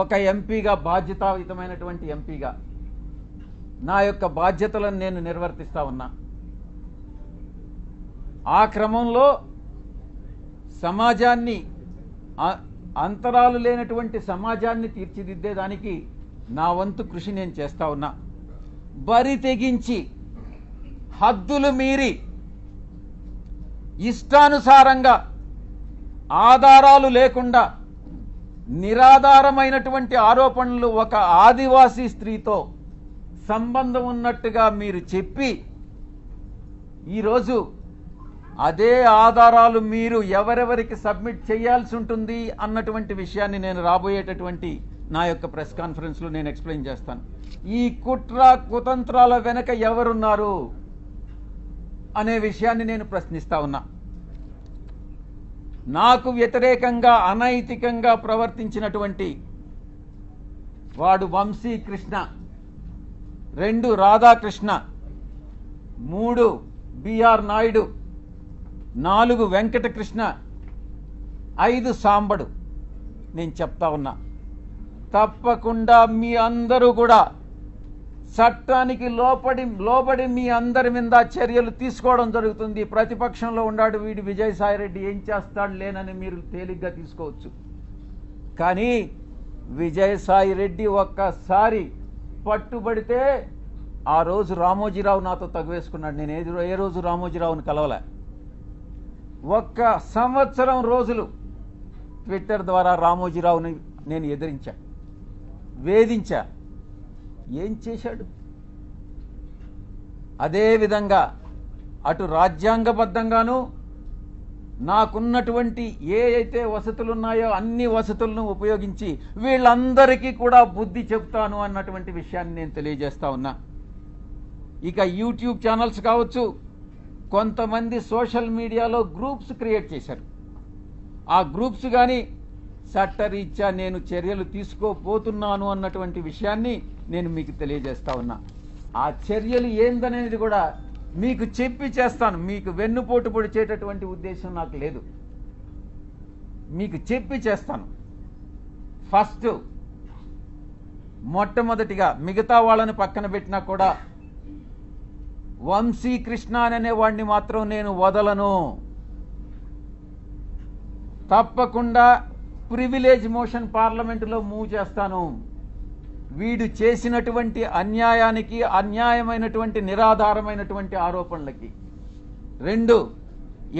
ఒక ఎంపీగా, బాధ్యతాయుతమైనటువంటి ఎంపీగా నా యొక్క బాధ్యతలను నేను నిర్వర్తిస్తా ఉన్నా. ఆ క్రమంలో సమాజాన్ని, అంతరాలు లేనటువంటి సమాజాన్ని తీర్చిదిద్దేదానికి నా వంతు కృషి నేను చేస్తా ఉన్నా. బరి తెగించి హద్దులు మీరి ఇష్టానుసారంగా ఆధారాలు లేకుండా నిరాధారమైనటువంటి ఆరోపణలు ఒక ఆదివాసీ స్త్రీతో సంబంధం ఉన్నట్టుగా మీరు చెప్పి ఈరోజు అదే ఆధారాలు మీరు ఎవరెవరికి సబ్మిట్ చేయాల్సి ఉంటుంది అన్నటువంటి విషయాన్ని నేను రాబోయేటటువంటి నా యొక్క ప్రెస్ కాన్ఫరెన్స్లో నేను ఎక్స్ప్లెయిన్ చేస్తాను. ఈ కుట్ర కుతంత్రాల వెనక ఎవరున్నారు అనే విషయాన్ని నేను ప్రశ్నిస్తా ఉన్నా. నాకు వ్యతిరేకంగా అనైతికంగా ప్రవర్తించినటువంటి వాడు వంశీకృష్ణ, 2 రాధాకృష్ణ, 3 బిఆర్ నాయుడు, 4 వెంకటకృష్ణ, 5 సాంబడు. నేను చెప్తా ఉన్నా, తప్పకుండా మీ అందరూ కూడా చట్టానికి లోబడి మీ అందరి మీద చర్యలు తీసుకోవడం జరుగుతుంది. ప్రతిపక్షంలో ఉన్నాడు వీడు విజయసాయిరెడ్డి, ఏం చేస్తాడు లేనని మీరు తేలిగ్గా తీసుకోవచ్చు. కానీ విజయసాయిరెడ్డి ఒక్కసారి పట్టుబడితే ఆ రోజు రామోజీరావు నాతో తగువేసుకున్నాడు. నేను ఏ రోజు రామోజీరావుని కలవలే. 1 సంవత్సరం రోజులు ట్విట్టర్ ద్వారా రామోజీరావుని నేను ఎదిరించా, వేధించా. ఏం చేశాడు? అదేవిధంగా అటు రాజ్యాంగబద్ధంగాను నాకున్నటువంటి ఏ అయితే వసతులు ఉన్నాయో అన్ని వసతులను ఉపయోగించి వీళ్ళందరికీ కూడా బుద్ధి చెప్తాను అన్నటువంటి విషయాన్ని నేను తెలియజేస్తా ఉన్నా. ఇక యూట్యూబ్ ఛానల్స్ కావచ్చు, కొంతమంది సోషల్ మీడియాలో గ్రూప్స్ క్రియేట్ చేశారు. ఆ గ్రూప్స్ కానీ చట్టరీత్యా నేను చర్యలు తీసుకోబోతున్నాను అన్నటువంటి విషయాన్ని నేను మీకు తెలియజేస్తా ఉన్నా. ఆ చర్యలు ఏందనేది కూడా మీకు చెప్పి చేస్తాను. మీకు వెన్నుపోటు పొడిచేటటువంటి ఉద్దేశం నాకు లేదు. మీకు చెప్పి చేస్తాను. ఫస్ట్ మొట్టమొదటిగా మిగతా వాళ్ళని పక్కన పెట్టినా కూడా వంశీకృష్ణ అనే వాడిని మాత్రం నేను వదలను. తప్పకుండా ప్రివిలేజ్ మోషన్ పార్లమెంటులో మూవ్ చేస్తాను. వీడు చేసినటువంటి అన్యాయానికి, అన్యాయమైనటువంటి నిరాధారమైనటువంటి ఆరోపణలకి. 2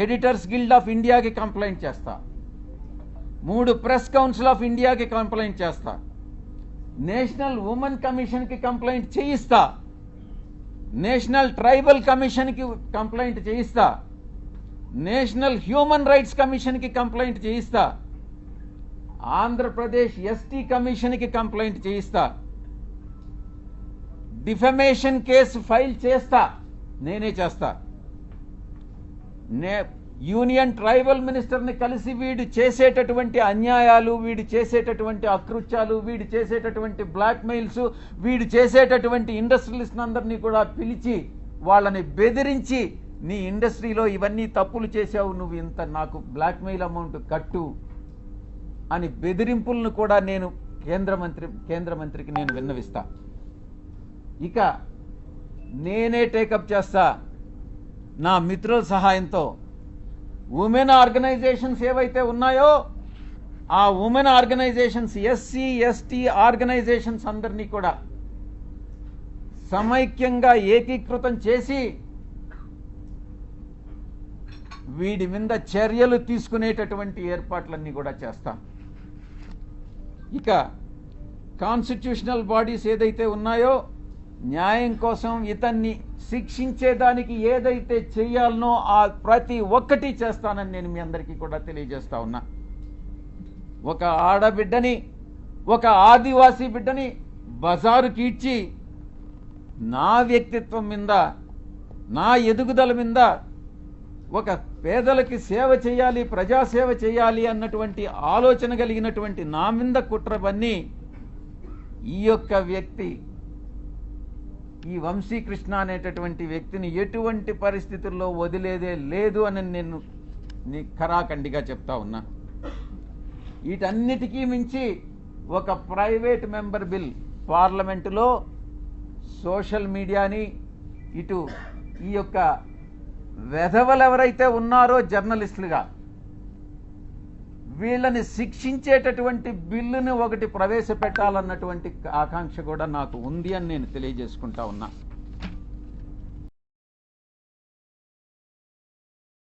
ఎడిటర్స్ గిల్డ్ ఆఫ్ ఇండియాకి కంప్లైంట్ చేస్తా. 3 ప్రెస్ కౌన్సిల్ ఆఫ్ ఇండియాకి కంప్లైంట్ చేస్తా. నేషనల్ ఉమెన్ కమిషన్కి కంప్లైంట్ చేయిస్తా. నేషనల్ ట్రైబల్ కమిషన్కి కంప్లైంట్ చేయిస్తా. నేషనల్ హ్యూమన్ రైట్స్ కమిషన్కి కంప్లైంట్ చేయిస్తా. ఆంధ్రప్రదేశ్ ఎస్టీ కమిషన్కి కంప్లైంట్ చేయిస్తా. డిఫమేషన్ కేసు ఫైల్ చేస్తా, నేనే చేస్తా. యూనియన్ ట్రైబల్ మినిస్టర్ని కలిసి వీడు చేసేటటువంటి అన్యాయాలు, వీడు చేసేటటువంటి అకృత్యాలు, వీడు చేసేటటువంటి బ్లాక్మెయిల్స్, వీడు చేసేటటువంటి ఇండస్ట్రియలిస్ట్ అందరినీ కూడా పిలిచి వాళ్ళని బెదిరించి నీ ఇండస్ట్రీలో ఇవన్నీ తప్పులు చేశావు, నువ్వు ఇంత నాకు బ్లాక్మెయిల్ అమౌంట్ కట్టు అని బెదిరింపులను కూడా నేను కేంద్ర మంత్రికి నేను విన్నవిస్తా. ఇక నేనే టేకప్ చేస్తా నా మిత్రుల సహాయంతో. ఉమెన్ ఆర్గనైజేషన్స్ ఏవైతే ఉన్నాయో ఆ women organisations, SC ST organisations అందరినీ కూడా సమైక్యంగా ఏకీకృతం చేసి వీడి మీద చర్యలు తీసుకునేటటువంటి ఏర్పాట్లన్నీ కూడా చేస్తాం. ఇక కాన్స్టిట్యూషనల్ బాడీస్ ఏదైతే ఉన్నాయో న్యాయం కోసం ఇతన్ని శిక్షించేదానికి ఏదైతే చేయాలనో ఆ ప్రతి ఒక్కటి చేస్తానని నేను మీ అందరికీ కూడా తెలియజేస్తా ఉన్నా. ఒక ఆడబిడ్డని, ఒక ఆదివాసీ బిడ్డని బజారుకి ఇచ్చి నా వ్యక్తిత్వం మీద, నా ఎదుగుదల మీద, ఒక పేదలకి సేవ చేయాలి, ప్రజాసేవ చేయాలి అన్నటువంటి ఆలోచన కలిగినటువంటి నా మీద కుట్రబన్ని ఈ యొక్క వ్యక్తి, ఈ వంశీకృష్ణ అనేటటువంటి వ్యక్తిని ఎటువంటి పరిస్థితుల్లో వదిలేదే లేదు అని నేను ఖరాఖండిగా చెప్తా ఉన్నా. వీటన్నిటికీ మించి ఒక ప్రైవేట్ మెంబర్ బిల్ పార్లమెంటులో సోషల్ మీడియాని ఇటు ఈ యొక్క వెధవలు ఎవరైతే ఉన్నారో జర్నలిస్టులుగా వీళ్ళని శిక్షించేటటువంటి బిల్లుని ఒకటి ప్రవేశపెట్టాలన్నటువంటి ఆకాంక్ష కూడా నాకు ఉంది అని నేను తెలియజేసుకుంటా ఉన్నా.